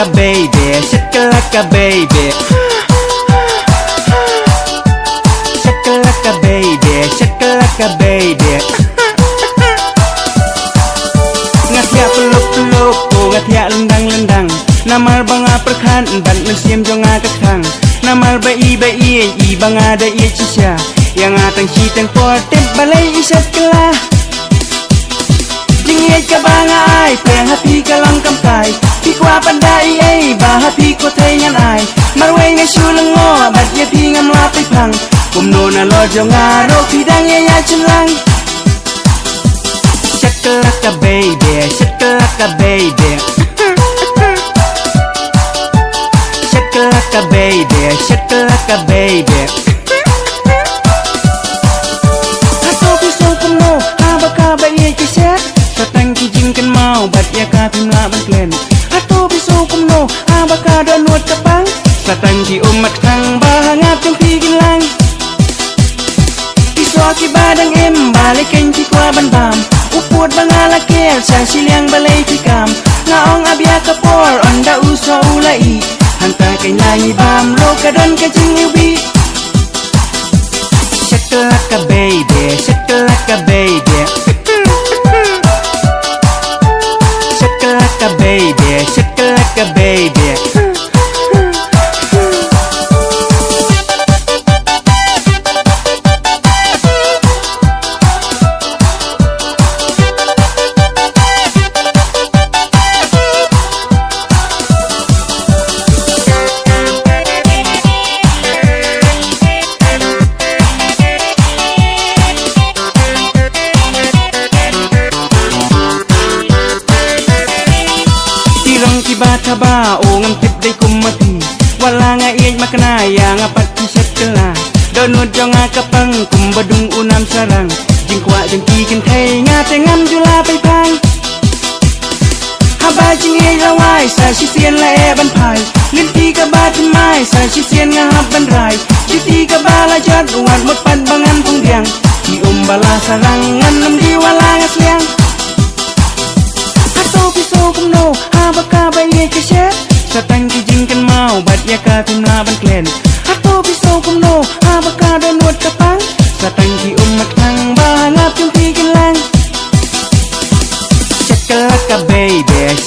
shakalaka baby, shakalaka baby, shakalaka baby, shakalaka baby. Ngatia peluk peluk, oh ngatia lendang lendang. Namar banga perkan, ban mensiam jonga ketang. Namar bai bai i banga da i cisha. Yang atang citang portep balai isat kelah. Dingit ka banga ay, peng hati ka lang kamkay. Pikwa pandai ay, bahati ko tayan ay. Marway nga syulang mo, bat yati nga mlapay pang. Kumno na lojo nga ro, pidang yayachin lang. Shakalaka baby, shakalaka baby, shakalaka baby, shakalaka baby. Hato piso kumno, haba ka ba iya kiset? Tatang kijingkan mau, bat ya ka pimla bangklen. Hato piso kumno, haba ka donut kapang. Tatang ki umat kang bahangap yung pigil lang. Piso ki badang balikin ki kwa banbam. Upod banga lakel, sa silyang balay tikam. Ngaong abya kapor, onda uso ulai. Hanta kay nangi bam, lo kadon ka jing ubi. Shakalaka baby, shakalaka baby, shakalaka baby, shakalaka baby. Ba o ngam tip day kumati wala nga iyay makanaya nga patisat kala donod jo nga kapang kumbadung unam sarang jingkwa jengkikin kay nga tengam jula pay pang haba jing iyay laway sa sisiyan la eban pay linti ka ba timay sa sisiyan nga haban ray jiti ka ba lajad uwad magpadbangan pungdiang di umbala sarangan nam di wala nga siyang ato piso kumno haba ka ba iyay kasyat Satang kijingkan mau, bat ya ka timla bangklen. Ato piso kumno, haba ka donut kapang. Satang ki umat kang bahangap yung pigil lang. Shakalaka baby,